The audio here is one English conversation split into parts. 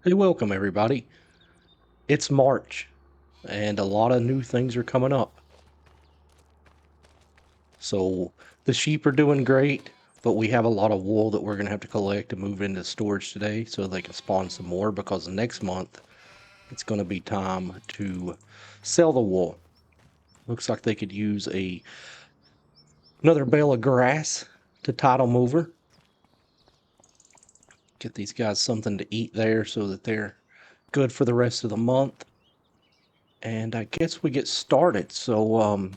Hey, welcome everybody. It's March and a lot of new things are coming up. So the sheep are doing great, but we have a lot of wool that we're going to have to collect and move into storage today so they can spawn some more because next month it's going to be time to sell the wool. Looks like they could use another bale of grass to tide them over. Get these guys something to eat there so that they're good for the rest of the month. And I guess we get started. So, a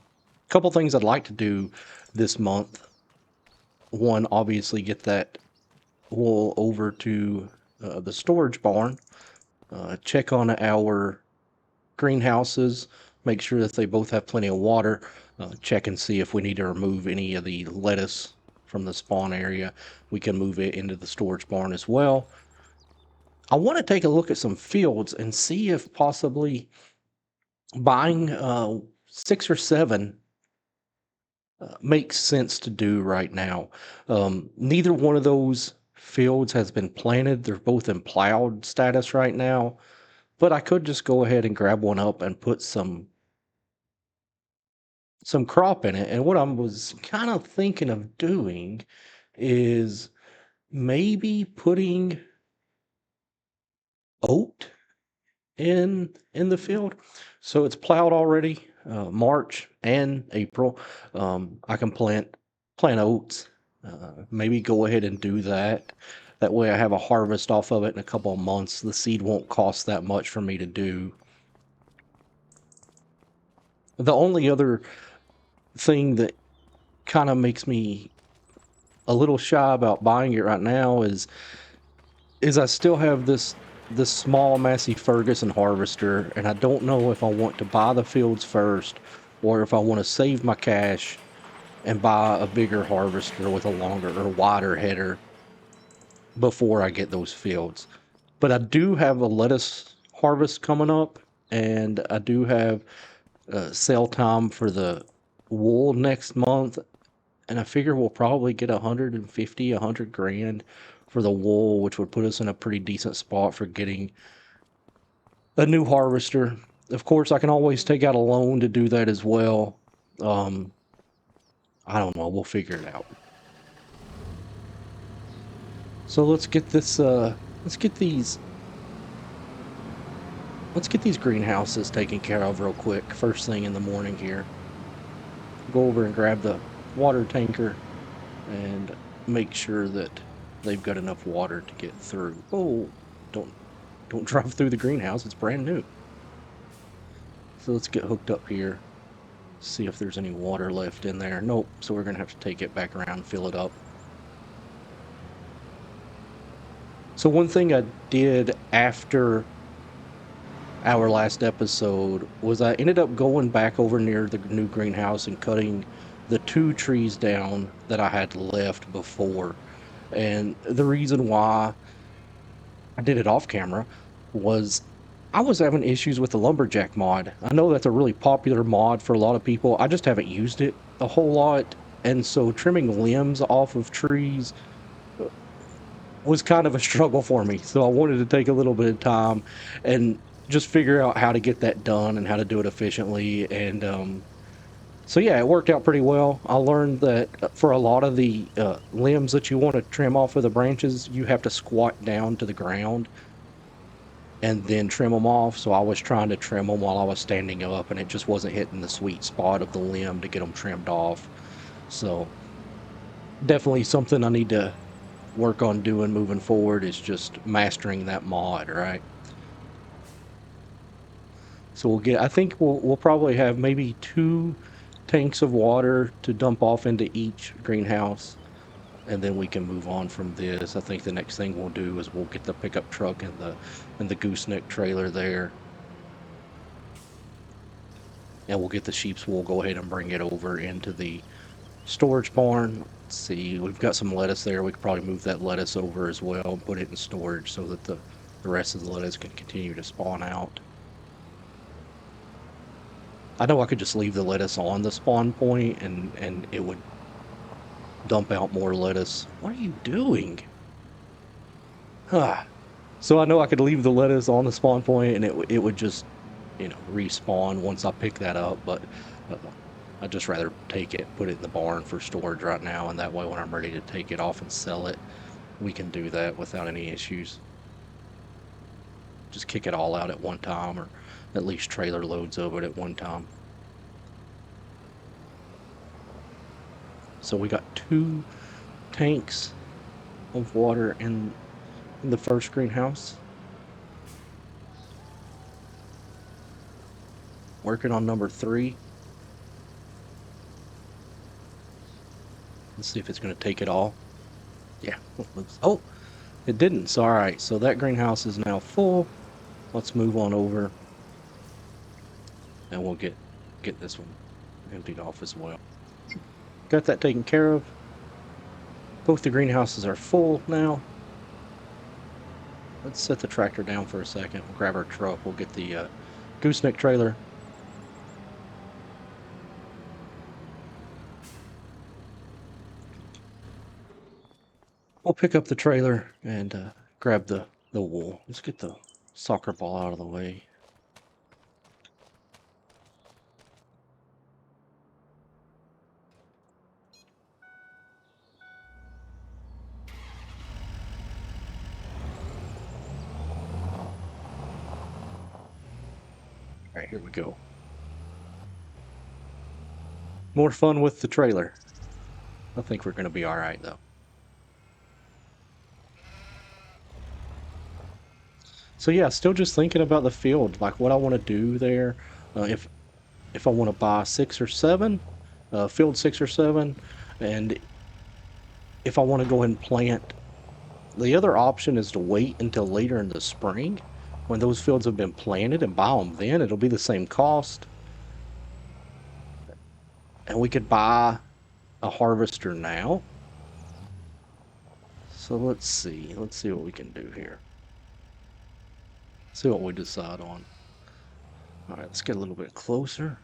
couple things I'd like to do this month. One, obviously, get that wool over to the storage barn. Check on our greenhouses. Make sure that they both have plenty of water. Check and see if we need to remove any of the lettuce from the spawn area. We can move it into the storage barn as well. I want to take a look at some fields and see if possibly buying 6 or 7 makes sense to do right now. Neither one of those fields has been planted. They're both in plowed status right now, but I could just go ahead and grab one up and put some crop in it. And what I was kind of thinking of doing is maybe putting oat in the field. So it's plowed already, March and April. I can plant oats. Maybe go ahead and do that. That way I have a harvest off of it in a couple of months. The seed won't cost that much for me to do. The only other thing that kind of makes me a little shy about buying it right now is I still have this small Massey Ferguson harvester, and I don't know if I want to buy the fields first or if I want to save my cash and buy a bigger harvester with a longer or wider header before I get those fields. But I do have a lettuce harvest coming up, and I do have sale time for the wool next month, and I figure we'll probably get 150, 100 grand for the wool, which would put us in a pretty decent spot for getting a new harvester. Of course, I can always take out a loan to do that as well. Um, I don't know. We'll figure it out. So let's get this. Let's get these. Let's get these greenhouses taken care of real quick. First thing in the morning here. Go over and grab the water tanker and make sure that they've got enough water to get through. Oh, don't don't drive through the greenhouse. It's brand new. So let's get hooked up here. See if there's any water left in there. Nope. So we're gonna have to take it back around and fill it up. So one thing I did after our last episode was I ended up going back over near the new greenhouse and cutting the 2 trees down that I had left before. And the reason why I did it off camera was I was having issues with the lumberjack mod. I know that's a really popular mod for a lot of people. I just haven't used it a whole lot. And so trimming limbs off of trees was kind of a struggle for me. So I wanted to take a little bit of time and just figure out how to get that done and how to do it efficiently. And so yeah, it worked out pretty well. I learned that for a lot of the limbs that you want to trim off of the branches, you have to squat down to the ground and then trim them off. So I was trying to trim them while I was standing up, and it just wasn't hitting the sweet spot of the limb to get them trimmed off. So definitely something I need to work on doing moving forward is just mastering that mod, right? So I think we'll probably have maybe 2 tanks of water to dump off into each greenhouse, and then we can move on from this. I think the next thing we'll do is we'll get the pickup truck and the gooseneck trailer there, and we'll get the sheep's wool. Go ahead and bring it over into the storage barn. Let's see, we've got some lettuce there. We could probably move that lettuce over as well and put it in storage so that the rest of the lettuce can continue to spawn out. I know I could just leave the lettuce on the spawn point and it would dump out more lettuce. What are you doing? Ah, So I know I could leave the lettuce on the spawn point and it would just, you know, respawn once I pick that up, but I'd just rather take it, put it in the barn for storage right now, and that way when I'm ready to take it off and sell it, we can do that without any issues. Just kick it all out at one time, or at least trailer loads of it at one time. So we got 2 tanks of water in the first greenhouse. Working on number 3. Let's see if it's going to take it all. Yeah. Oh, it didn't. So, all right. So that greenhouse is now full. Let's move on over, and we'll get this one emptied off as well. Got that taken care of. Both the greenhouses are full now. Let's set the tractor down for a second. We'll grab our truck. We'll get the gooseneck trailer. We'll pick up the trailer and grab the wool. Let's get the soccer ball out of the way. All right, here we go. More fun with the trailer. I think we're going to be all right, though. So yeah, still just thinking about the field, like what I want to do there. If I want to buy 6 or 7, field 6 or 7, and if I want to go ahead and plant. The other option is to wait until later in the spring when those fields have been planted and buy them then. It'll be the same cost. And we could buy a harvester now. So let's see. Let's see what we can do here. See what we decide on. All right, let's get a little bit closer.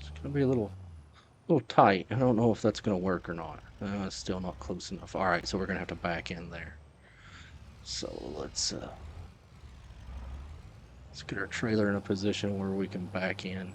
It's going to be a little tight. I don't know if that's going to work or not. It's still not close enough. All right, so we're going to have to back in there. So let's get our trailer in a position where we can back in.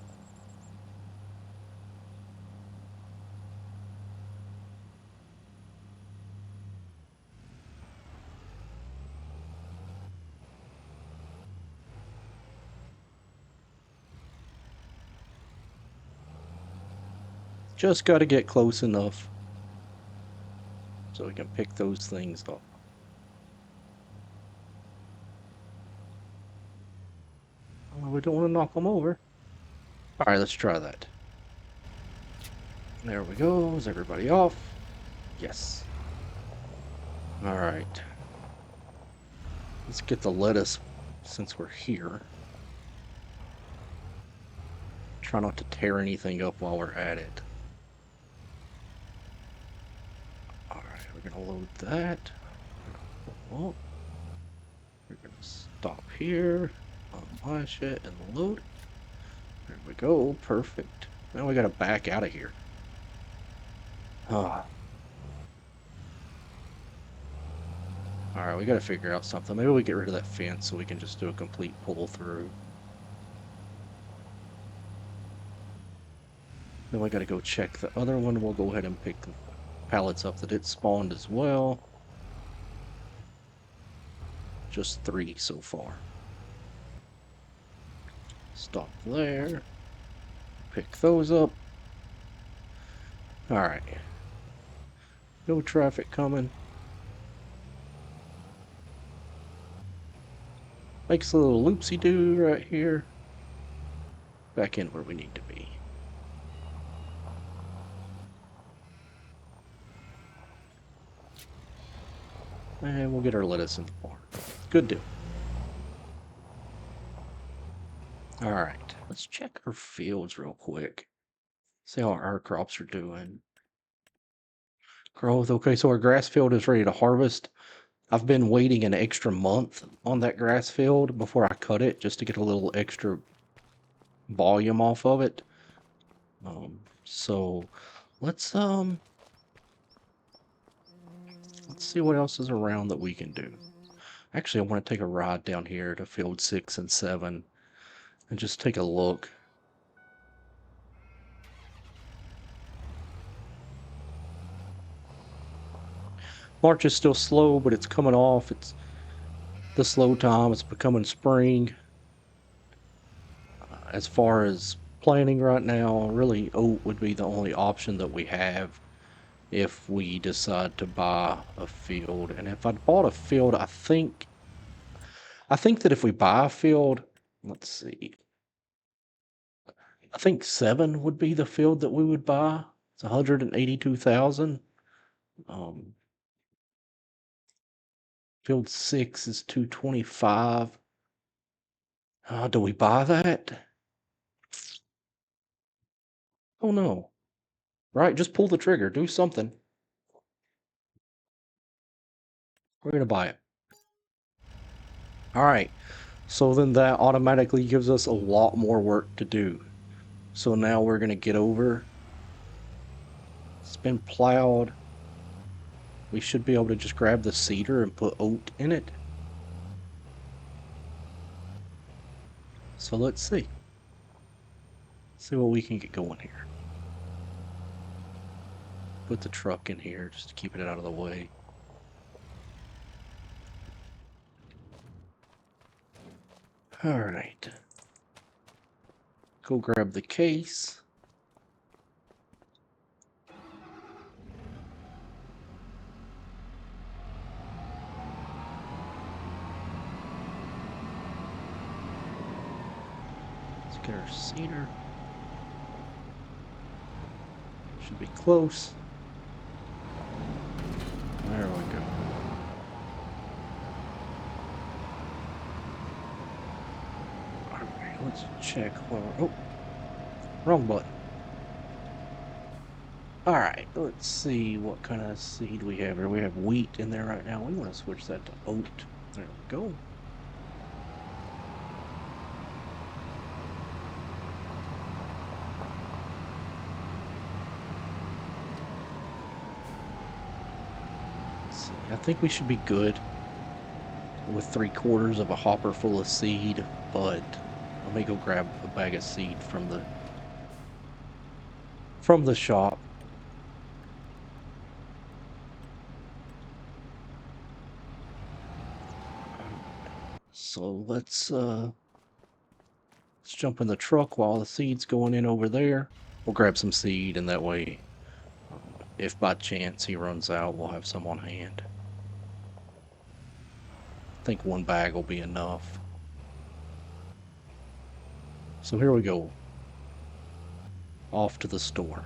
Just got to get close enough so we can pick those things up. Oh, we don't want to knock them over. All right, let's try that. There we go. Is everybody off? Yes. All right. Let's get the lettuce since we're here. Try not to tear anything up while we're at it. All right, we're gonna load that. Oh, we're gonna stop here, unlash it, and load it. There we go. Perfect. Now we gotta back out of here. Ah. Alright, we gotta figure out something. Maybe we get rid of that fence so we can just do a complete pull through. Then we gotta go check the other one. We'll go ahead and pick the pallets up that it spawned as well. Just 3 so far. Stop there. Pick those up. Alright. No traffic coming. Makes a little loopsy-doo right here. Back in where we need to be. And we'll get our lettuce in the barn. Good deal. Alright, let's check our fields real quick. See how our crops are doing. Growth. Okay, so our grass field is ready to harvest. I've been waiting an extra month on that grass field before I cut it, just to get a little extra volume off of it. So let's Let's see what else is around that we can do. Actually, I want to take a ride down here to field 6 and 7 and just take a look. March is still slow, but it's coming off. It's the slow time. It's becoming spring. As far as planning right now, really oat would be the only option that we have if we decide to buy a field. And if I bought a field, I think that if we buy a field, let's see, I think 7 would be the field that we would buy. It's 182,000. Um, Field 6 is 225. Do we buy that? Oh no. Right, just pull the trigger, do something. We're gonna buy it. All right. So then that automatically gives us a lot more work to do. So now we're gonna get over. It's been plowed. We should be able to just grab the seeder and put oat in it. So let's see. See what we can get going here. Put the truck in here just to keep it out of the way. All right. Go grab the case. Let's get our seeder. Should be close. There we go. Alright, let's check. Oh, wrong button. Alright, let's see what kind of seed we have here. We have wheat in there right now. We want to switch that to oat. There we go. Let's see. I think we should be good with 3/4 of a hopper full of seed, but let me go grab a bag of seed from the shop. So let's jump in the truck while the seed's going in over there. We'll grab some seed, and that way, if by chance he runs out, we'll have some on hand. I think one bag will be enough. So here we go. Off to the store.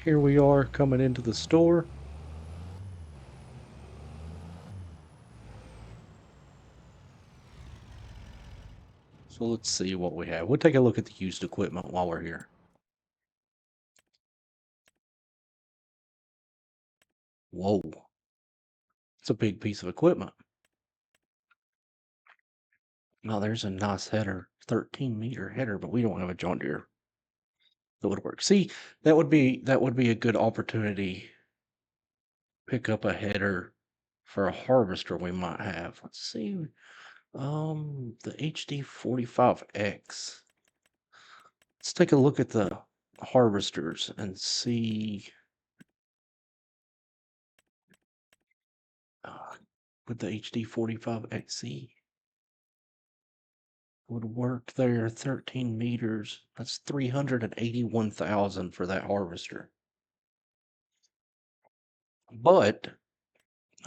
Here we are coming into the store. So let's see what we have. We'll take a look at the used equipment while we're here. Whoa. It's a big piece of equipment. Now there's a nice header, 13-meter header, but we don't have a John Deere that would work. See, that would be a good opportunity. Pick up a header for a harvester we might have. Let's see. The HD 45X. Let's take a look at the harvesters and see. Would the HD 45XE would work there? 13 meters. That's 381,000 for that harvester. But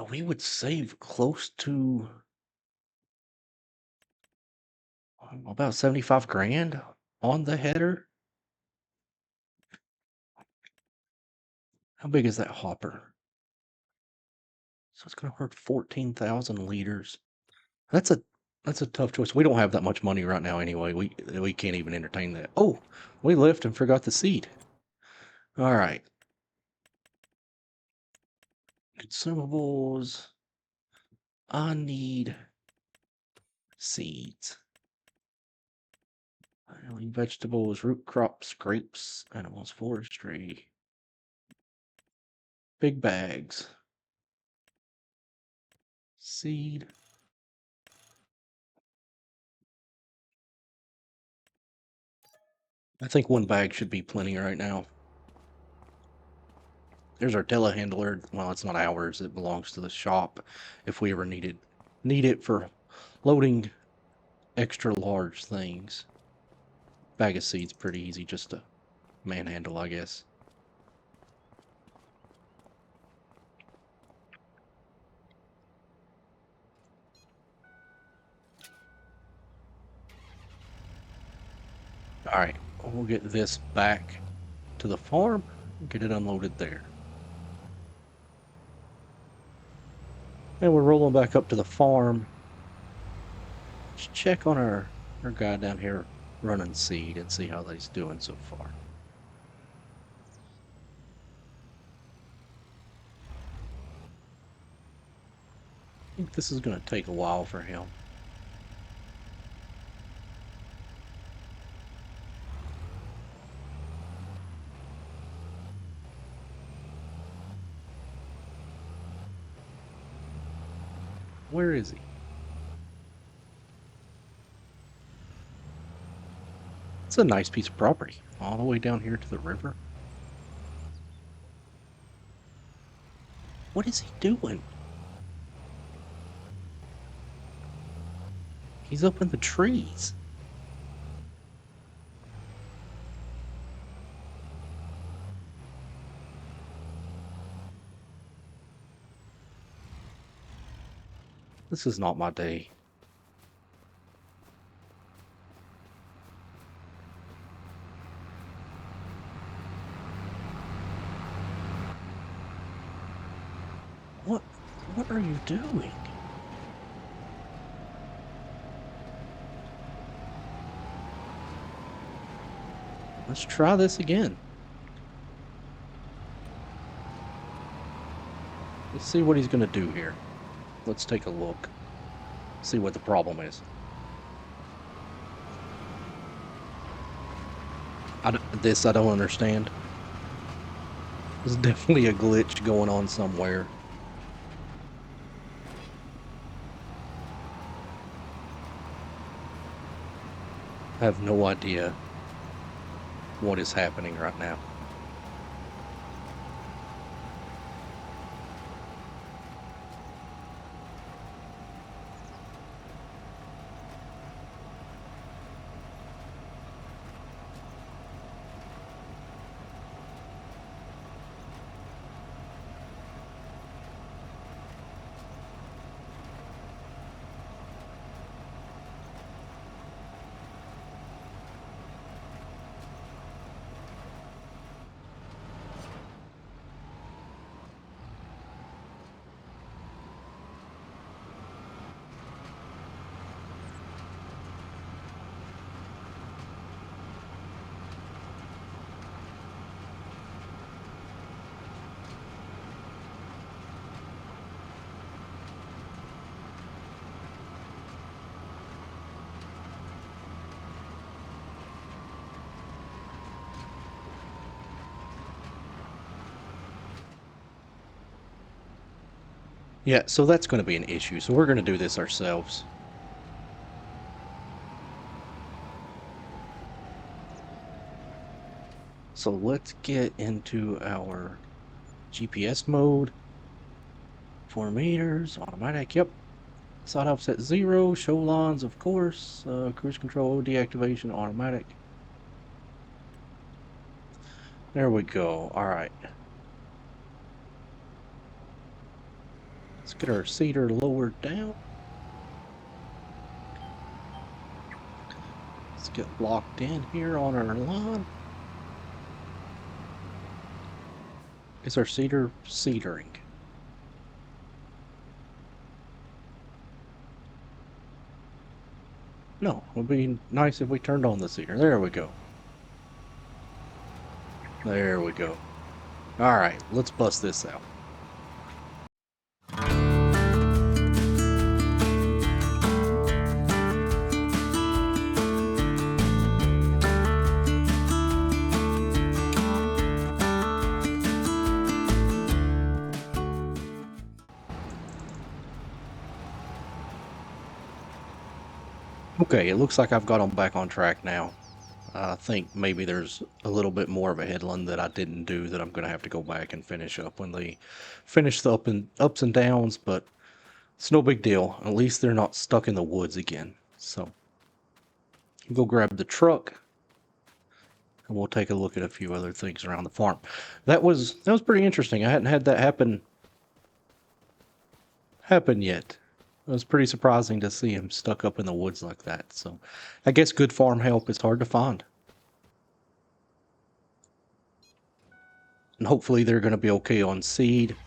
we would save close to about 75 grand on the header. How big is that hopper? So it's going to hurt 14,000 liters. That's a tough choice. We don't have that much money right now anyway. We can't even entertain that. Oh, we left and forgot the seed. All right. Consumables. I need seeds. Vegetables, root crops, grapes, animals, forestry. Big bags. Seed. I think one bag should be plenty right now. There's our telehandler. Well, it's not ours. It belongs to the shop if we ever need it for loading extra large things. Bag of seeds pretty easy just to manhandle, I guess. All right, we'll get this back to the farm, get it unloaded there. And we're rolling back up to the farm. Let's check on our guy down here running seed and see how he's doing so far. I think this is going to take a while for him. Where is he? It's a nice piece of property, all the way down here to the river. What is he doing? He's up in the trees. This is not my day. What are you doing? Let's try this again. Let's see what he's going to do here. Let's take a look. See what the problem is. I don't understand. There's definitely a glitch going on somewhere. I have no idea what is happening right now. Yeah, so that's going to be an issue. So we're going to do this ourselves. So let's get into our GPS mode. 4 meters, automatic, yep. Side offset 0, show lines, of course. Cruise control, deactivation, automatic. There we go, alright. Let's get our seeder lowered down. Let's get locked in here on our line. Is our seeder seedering? No, it would be nice if we turned on the seeder. There we go. There we go. Alright, let's bust this out. Okay, it looks like I've got them back on track now. I think maybe there's a little bit more of a headland that I didn't do that I'm going to have to go back and finish up when they finish the ups and downs, but it's no big deal. At least they're not stuck in the woods again. So go grab the truck and we'll take a look at a few other things around the farm. That was pretty interesting. I hadn't had that happen yet. It was pretty surprising to see him stuck up in the woods like that. So I guess good farm help is hard to find. And hopefully they're going to be okay on seed.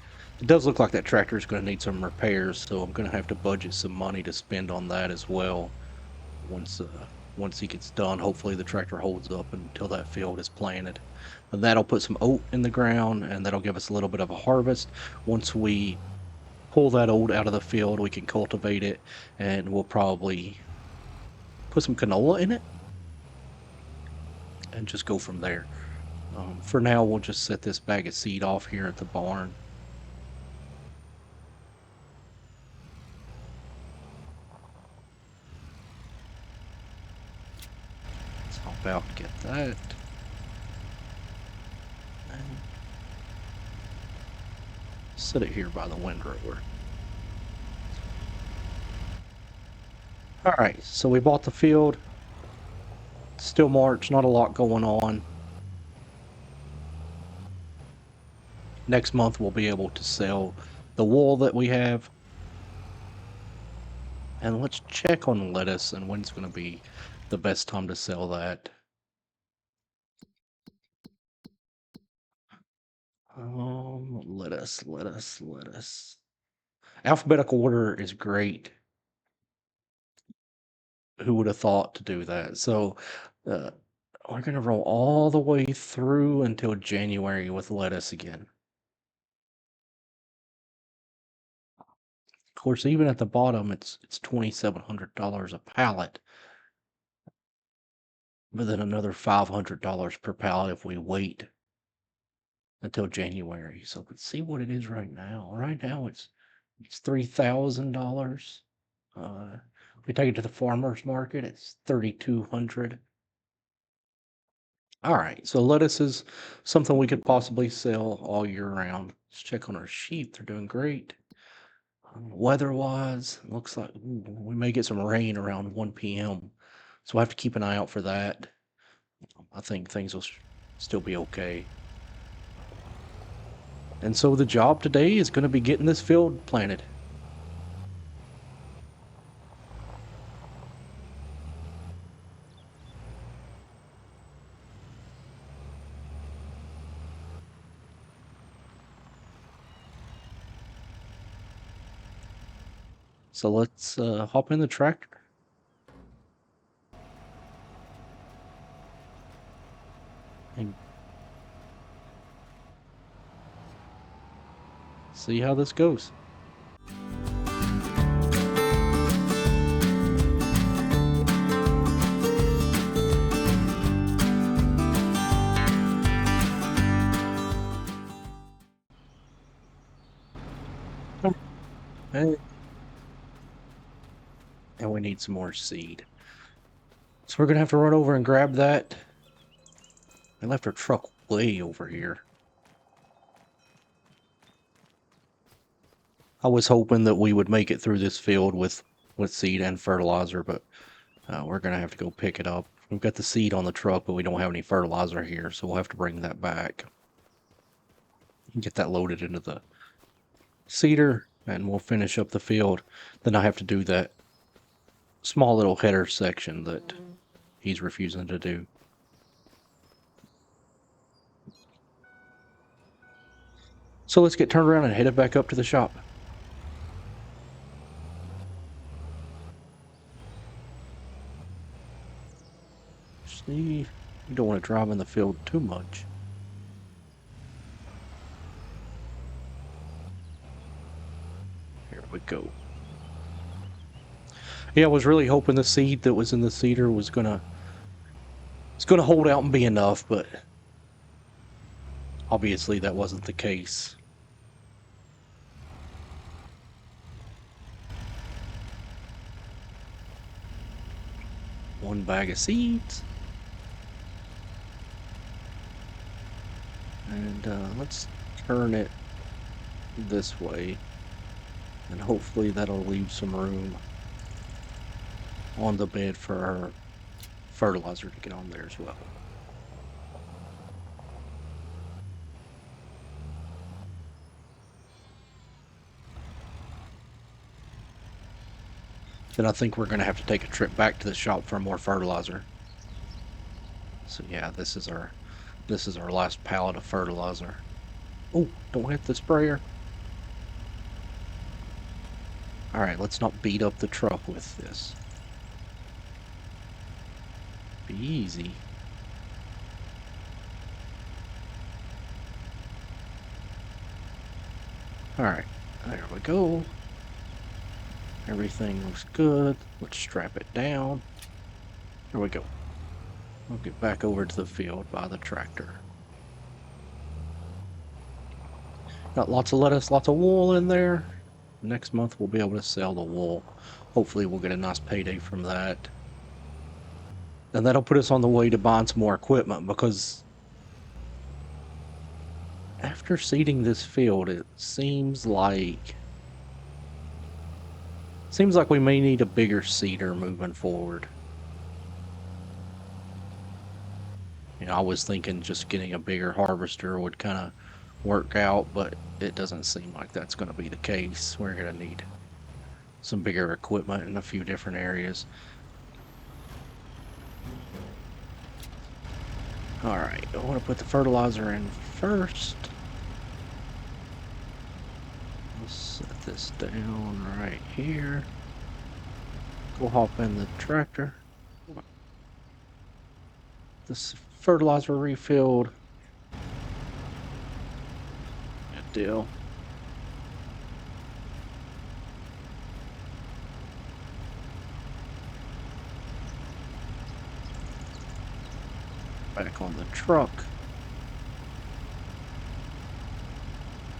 It does look like that tractor is going to need some repairs, so I'm going to have to budget some money to spend on that as well. Once he gets done, hopefully the tractor holds up until that field is planted. And that'll put some oat in the ground, and that'll give us a little bit of a harvest. Once we pull that oat out of the field, we can cultivate it, and we'll probably put some canola in it and just go from there. For now, we'll just set this bag of seed off here at the barn. Let's hop out and get that. And set it here by the windrower. Alright, so we bought the field. Still March, not a lot going on. Next month we'll be able to sell the wool that we have. And let's check on lettuce and when's going to be the best time to sell that. Lettuce. Alphabetical order is great. Who would have thought to do that? So we're going to roll all the way through until January with lettuce again. Of course, even at the bottom, it's $2,700 a pallet, but then another $500 per pallet if we wait until January. So let's see what it is right now. Right now, it's $3,000. If we take it to the farmers market, it's $3,200. All right, so lettuce is something we could possibly sell all year round. Let's check on our sheep. They're doing great. Weather-wise, looks like we may get some rain around 1 p.m. So we'll have to keep an eye out for that. I think things will still be okay. And so the job today is going to be getting this field planted. So let's hop in the tractor. And see how this goes. And we need some more seed. So we're going to have to run over and grab that. I left our truck way over here. I was hoping that we would make it through this field with seed and fertilizer, but we're going to have to go pick it up. We've got the seed on the truck, but we don't have any fertilizer here, so we'll have to bring that back. Get that loaded into the seeder, and we'll finish up the field. Then I have to do that small little header section that he's refusing to do. So let's get turned around and headed back up to the shop. See, we don't want to drive in the field too much. Here we go. Yeah, I was really hoping the seed that was in the seeder was gonna hold out and be enough, but obviously that wasn't the case. 1 bag of seeds. And let's turn it this way. And hopefully that'll leave some room on the bed for our fertilizer to get on there as well. Then I think we're going to have to take a trip back to the shop for more fertilizer. So yeah, this is our last pallet of fertilizer. Oh, don't hit the sprayer. All right, let's not beat up the truck with this. Be easy. All right, there we go. Everything looks good. Let's strap it down. There we go. We'll get back over to the field by the tractor. Got lots of lettuce, lots of wool in there. Next month we'll be able to sell the wool. Hopefully we'll get a nice payday from that. And that'll put us on the way to buying some more equipment, because after seeding this field, it seems like we may need a bigger seeder moving forward. You know, I was thinking just getting a bigger harvester would kind of work out, but it doesn't seem like that's going to be the case. We're going to need some bigger equipment in a few different areas. All right, I want to put the fertilizer in first. Let's set this down right here. Go hop in the tractor. This fertilizer refilled. Good deal. Back on the truck.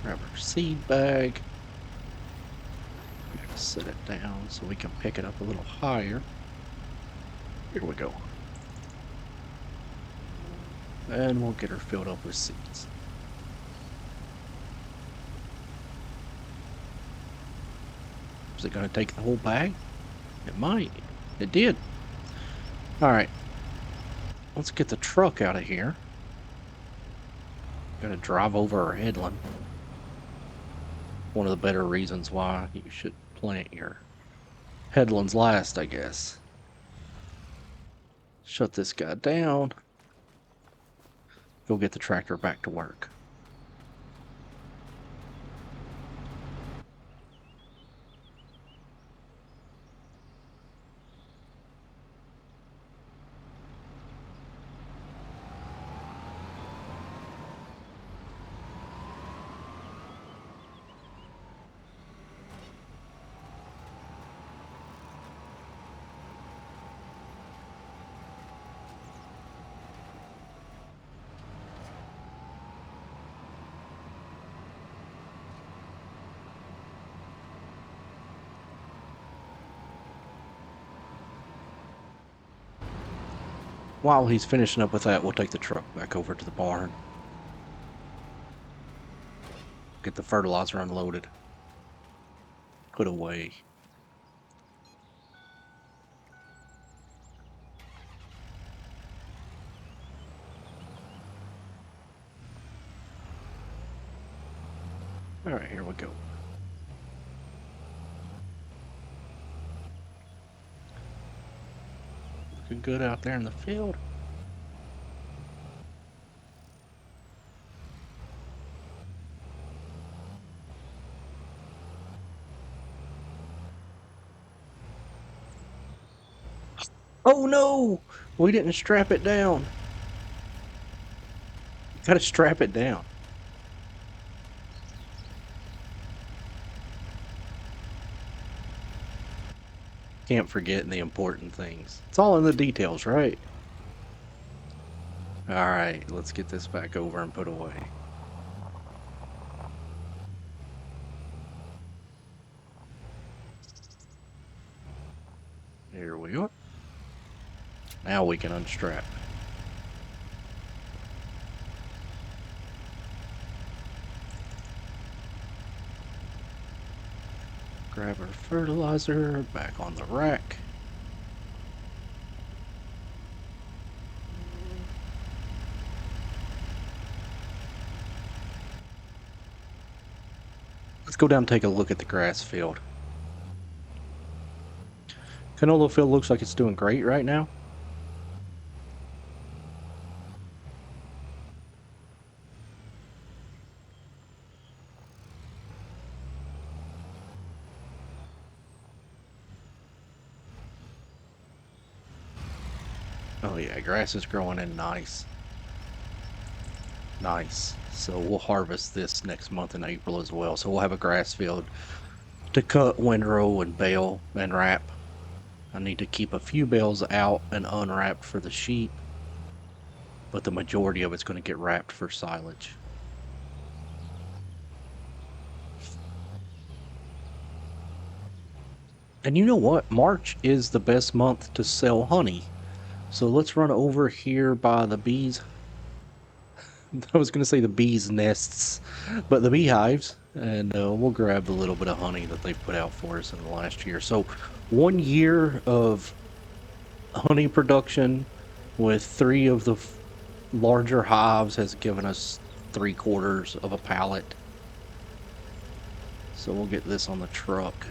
Grab our seed bag. Set it down so we can pick it up a little higher. Here we go. And we'll get her filled up with seeds. Is it going to take the whole bag? It might. It did. All right. Let's get the truck out of here. Gotta drive over our headland. One of the better reasons why you should plant your headlands last, I guess. Shut this guy down. Go get the tractor back to work. While he's finishing up with that, we'll take the truck back over to the barn. Get the fertilizer unloaded. Put away. All right, here we go. Looking good out there in the field. Oh no! We didn't strap it down. Gotta strap it down. Can't forget the important things. It's all in the details, right? Alright, let's get this back over and put away. Here we are. Now we can unstrap. Grab our fertilizer, back on the rack. Let's go down and take a look at the grass field. Canola field looks like it's doing great right now. Oh yeah, grass is growing in nice. Nice. So we'll harvest this next month in April as well. So we'll have a grass field to cut, windrow, and bale and wrap. I need to keep a few bales out and unwrapped for the sheep, but the majority of it's going to get wrapped for silage. And you know what? March is the best month to sell honey. So let's run over here by the bees. I was going to say the bees' nests, but the beehives, and we'll grab a little bit of honey that they put out for us in the last year. So 1 year of honey production with 3 of the larger hives has given us 3/4 of a pallet. So we'll get this on the truck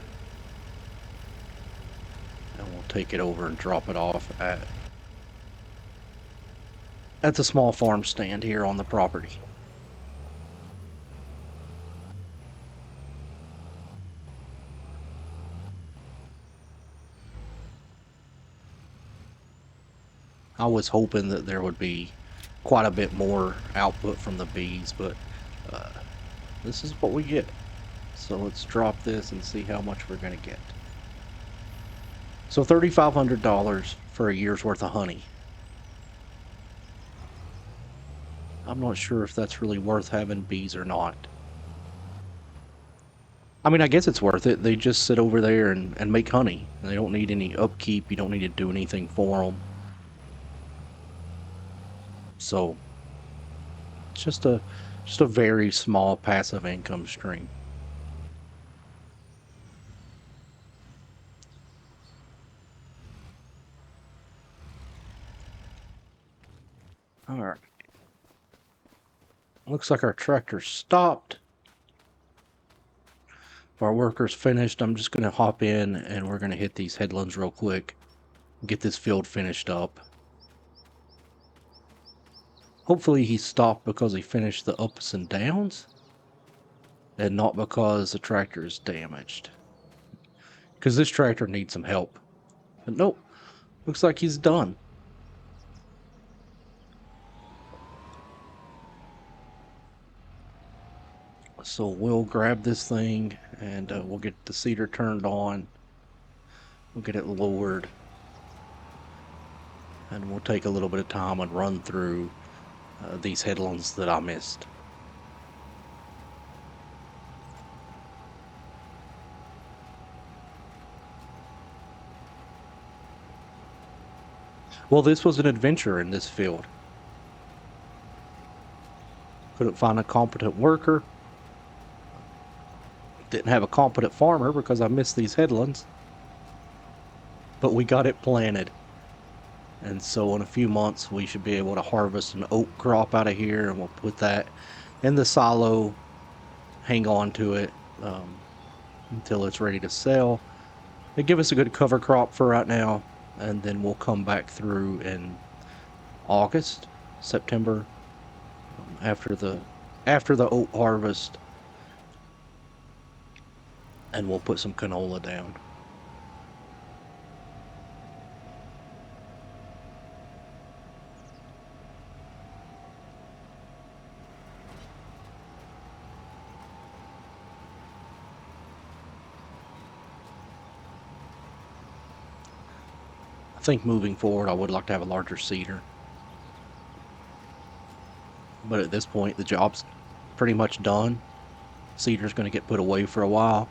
and we'll take it over and drop it off at the small farm stand here on the property. I was hoping that there would be quite a bit more output from the bees, but uh, this is what we get. So let's drop this and see how much we're going to get. So $3,500 for a year's worth of honey. I'm not sure if that's really worth having bees or not. I mean, I guess it's worth it. They just sit over there and make honey. They don't need any upkeep. You don't need to do anything for them. So it's just a very small passive income stream. All right. Looks like our tractor's stopped. Our worker's finished. I'm just going to hop in and we're going to hit these headlands real quick. Get this field finished up. Hopefully he stopped because he finished the ups and downs and not because the tractor is damaged. Because this tractor needs some help. But nope, looks like he's done. So we'll grab this thing and we'll get the seeder turned on. We'll get it lowered. And we'll take a little bit of time and run through these headlands that I missed. Well, this was an adventure in this field. Couldn't find a competent worker. Didn't have a competent farmer because I missed these headlands. But we got it planted. And so in a few months we should be able to harvest an oat crop out of here, and we'll put that in the silo, hang on to it until it's ready to sell. They give us a good cover crop for right now, and then we'll come back through in August, September, after the oat harvest, and we'll put some canola down. I think moving forward I would like to have a larger seeder, but at this point the job's pretty much done. Seeder's going to get put away for a while.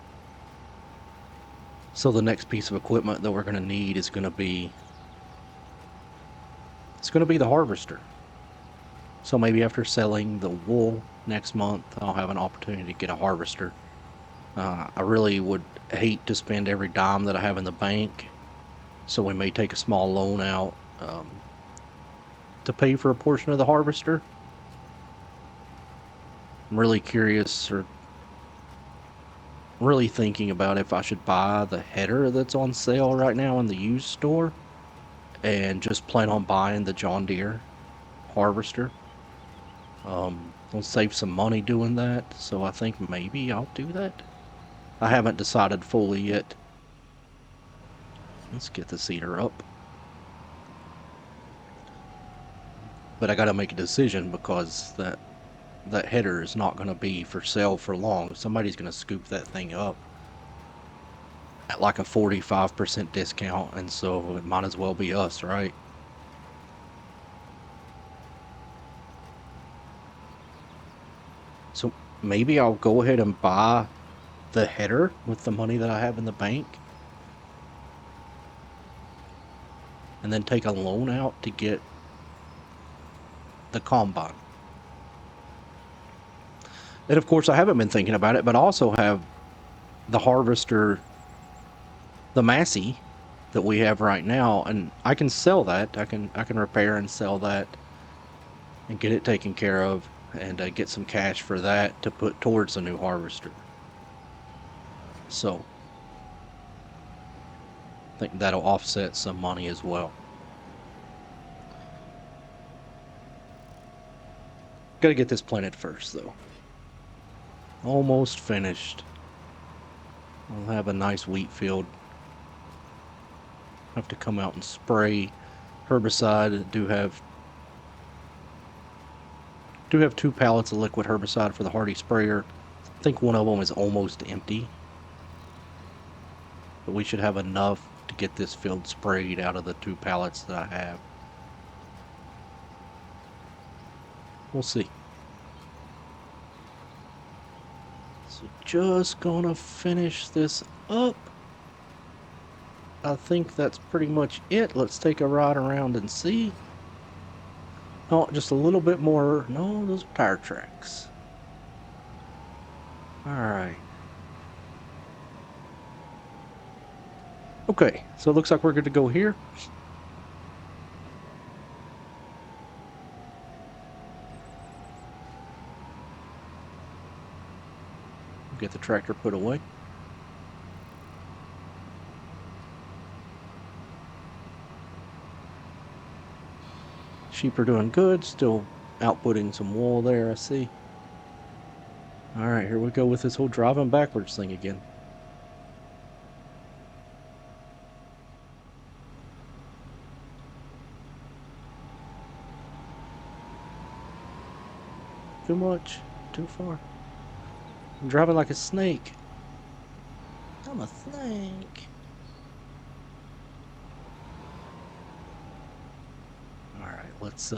So the next piece of equipment that we're going to need is going to be going to be the harvester. So maybe after selling the wool next month, I'll have an opportunity to get a harvester. I really would hate to spend every dime that I have in the bank, so we may take a small loan out to pay for a portion of the harvester. I'm really curious, or really thinking about if I should buy the header that's on sale right now in the used store and just plan on buying the John Deere harvester. I'll save some money doing that, so I think maybe I'll do that. I haven't decided fully yet. Let's get the seeder up. But I gotta make a decision because that header is not gonna be for sale for long. Somebody's gonna scoop that thing up at like a 45% discount, and so it might as well be us, right? So maybe I'll go ahead and buy the header with the money that I have in the bank, and then take a loan out to get the combine. And of course, I haven't been thinking about it, but I also have the harvester, the Massey that we have right now, and I can sell that. I can repair and sell that and get it taken care of, and get some cash for that to put towards the new harvester. So I think that'll offset some money as well. Gotta get this planted first, though. Almost finished. We'll have a nice wheat field. Have to come out and spray herbicide. Do have 2 pallets of liquid herbicide for the Hardy sprayer. I think one of them is almost empty, but we should have enough to get this field sprayed out of the 2 pallets that I have. We'll see. So just gonna finish this up. I think that's pretty much it. Let's take a ride around and see. Oh, just a little bit more. No, those are tire tracks. Alright. Okay, so it looks like we're good to go here. Get the tractor put away. Sheep are doing good, still outputting some wool there, I see. Alright, here we go with this whole driving backwards thing again. Too much, too far. I'm driving like a snake. I'm a snake. Alright, let's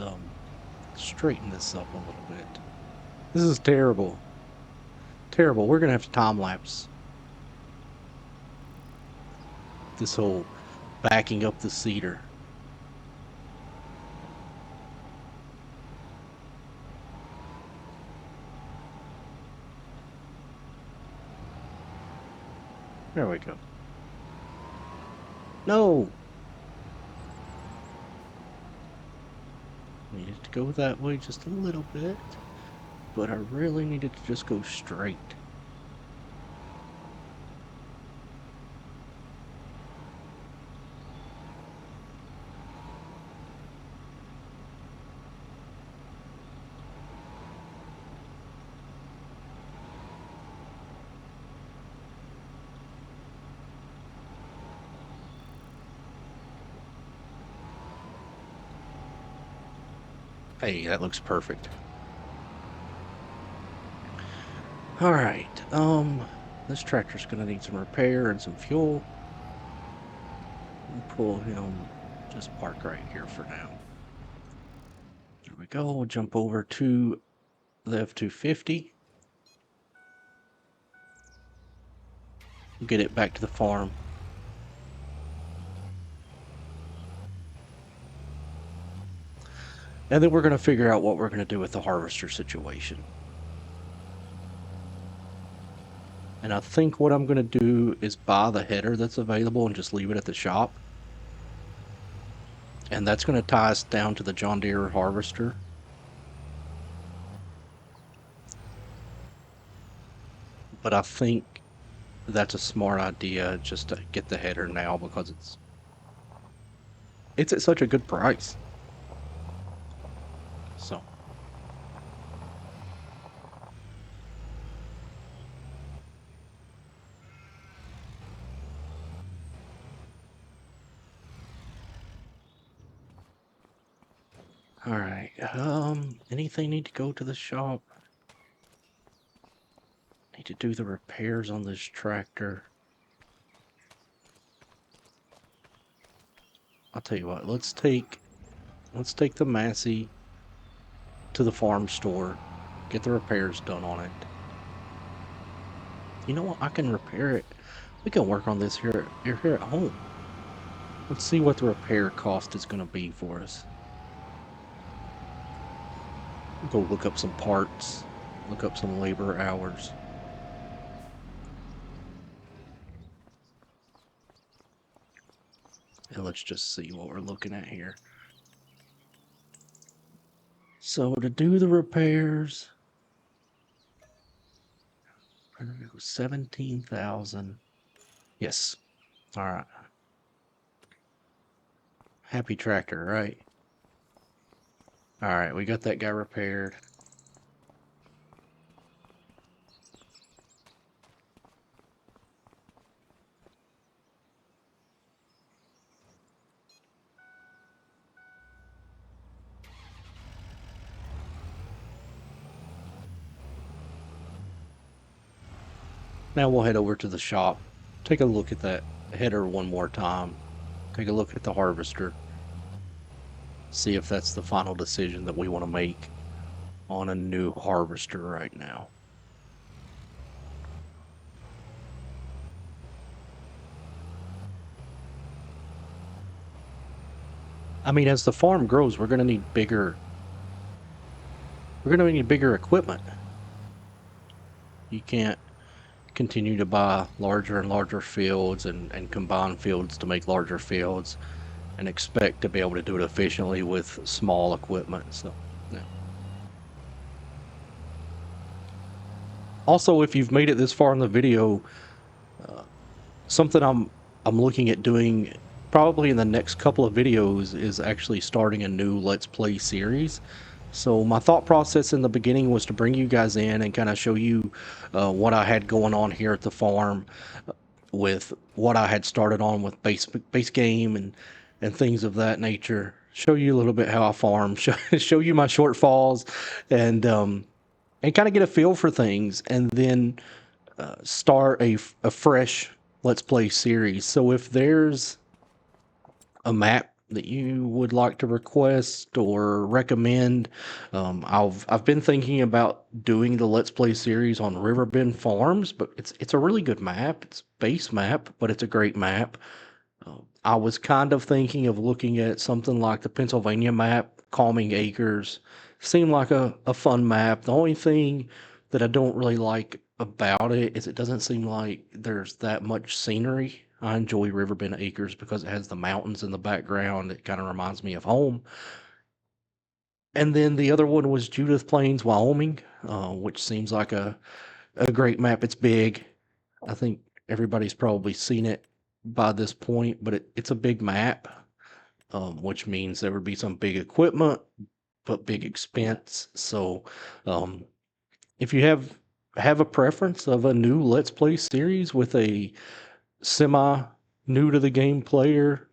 straighten this up a little bit. This is terrible. Terrible. We're gonna have to time lapse this whole backing up the seeder. There we go. No! Needed to go that way just a little bit, but I really needed to just go straight. Hey, that looks perfect. Alright, this tractor's gonna need some repair and some fuel. We'll pull him, just park right here for now. There we go, we'll jump over to the F-250. Get it back to the farm. And then we're going to figure out what we're going to do with the harvester situation. And I think what I'm going to do is buy the header that's available and just leave it at the shop. And that's going to tie us down to the John Deere harvester. But I think that's a smart idea just to get the header now because it's at such a good price. So all right. Anything need to go to the shop? Need to do the repairs on this tractor. I'll tell you what, let's take the Massey to the farm store, get the repairs done on it. You know what? I can repair it. We can work on this here at home. Let's see what the repair cost is going to be for us. Go look up some parts, look up some labor hours. And let's just see what we're looking at here. So to do the repairs, 17,000. Yes. All right. Happy tractor, right? All right, we got that guy repaired. Now we'll head over to the shop, take a look at that header one more time, take a look at the harvester, see if that's the final decision that we want to make on a new harvester right now. I mean, as the farm grows, we're going to need bigger equipment. You can't continue to buy larger and larger fields and combine fields to make larger fields and expect to be able to do it efficiently with small equipment. So, yeah. Also, if you've made it this far in the video, something I'm looking at doing probably in the next couple of videos is actually starting a new Let's Play series. So my thought process in the beginning was to bring you guys in and kind of show you what I had going on here at the farm with what I had started on with base game and things of that nature. Show you a little bit how I farm, show you my shortfalls, and kind of get a feel for things, and then start a fresh Let's Play series. So if there's a map that you would like to request or recommend, I've been thinking about doing the Let's Play series on Riverbend Farms, but it's a really good map. It's base map, but it's a great map. I was kind of thinking of looking at something like the Pennsylvania map, Calming Acres. Seemed like a fun map. The only thing that I don't really like about it is it doesn't seem like there's that much scenery. I enjoy Riverbend Acres because it has the mountains in the background. It kind of reminds me of home. And then the other one was Judith Plains, Wyoming, which seems like a great map. It's big. I think everybody's probably seen it by this point, but it's a big map, which means there would be some big equipment, but big expense. So, um, if you have a preference of a new Let's Play series with a semi new to the game player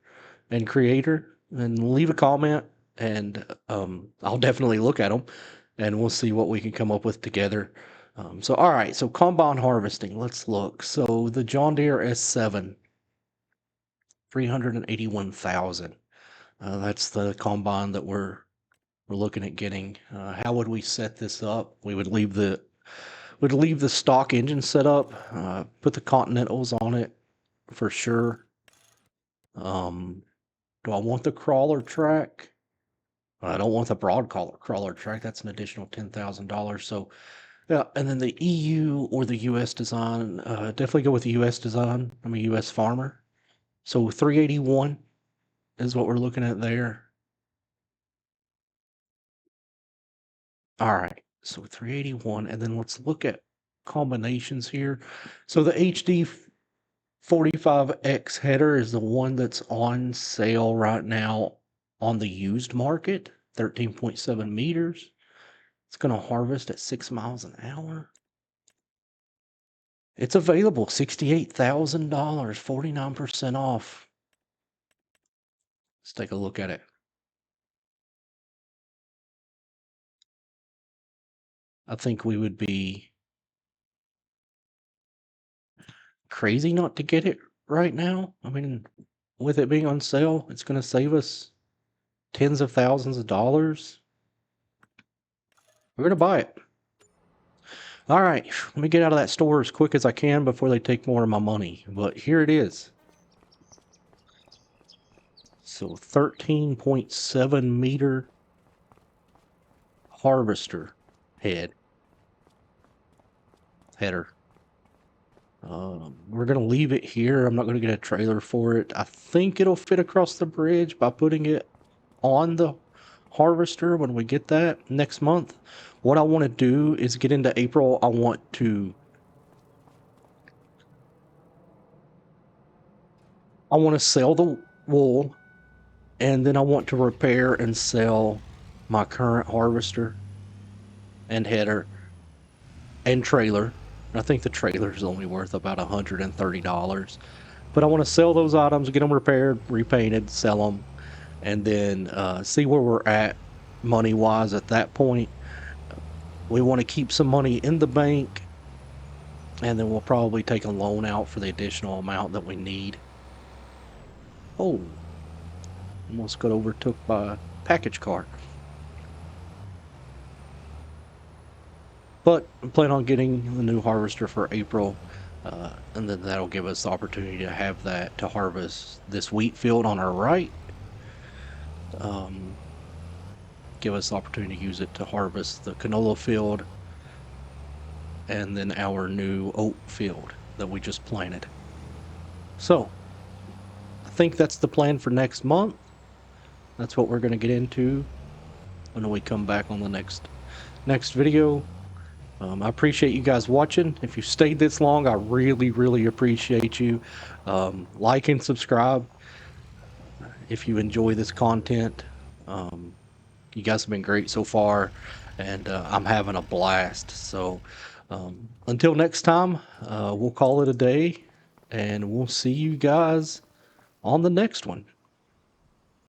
and creator, then leave a comment, and I'll definitely look at them, and we'll see what we can come up with together. So, all right, so combine harvesting, let's look. So the John Deere S7, 381,000. That's the combine that we're looking at getting. How would we set this up? We would leave the stock engine set up, put the Continentals on it for sure. Do I want the crawler track? I don't want the broad crawler track. That's an additional $10,000. So, yeah, and then the EU or the US design, definitely go with the US design. I'm a US farmer. So 381 is what we're looking at there. All right, so 381, and then let's look at combinations here. So the HD 45X header is the one that's on sale right now on the used market, 13.7 meters. It's going to harvest at 6 miles an hour. It's available, $68,000, 49% off. Let's take a look at it. I think we would be crazy not to get it right now. I mean, with it being on sale, it's going to save us tens of thousands of dollars. We're going to buy it. All right, let me get out of that store as quick as I can before they take more of my money. But here it is. So 13.7 meter harvester header. We're going to leave it here. I'm not going to get a trailer for it. I think it'll fit across the bridge by putting it on the harvester when we get that next month. What I want to do is get into April. I want to sell the wool, and then I want to repair and sell my current harvester and header and trailer. I think the trailer is only worth about $130, but I want to sell those items, get them repaired, repainted, sell them, and then see where we're at money wise at that point. We want to keep some money in the bank, and then we'll probably take a loan out for the additional amount that we need. Oh, almost got overtook by a package car. But I plan on getting the new harvester for April, and then that'll give us the opportunity to have that to harvest this wheat field on our right. Give us the opportunity to use it to harvest the canola field, and then our new oat field that we just planted. So I think that's the plan for next month. That's what we're going to get into when we come back on the next video. I appreciate you guys watching. If you stayed this long, I really appreciate you. Like and subscribe if you enjoy this content. You guys have been great so far, and I'm having a blast. So until next time, we'll call it a day, and we'll see you guys on the next one.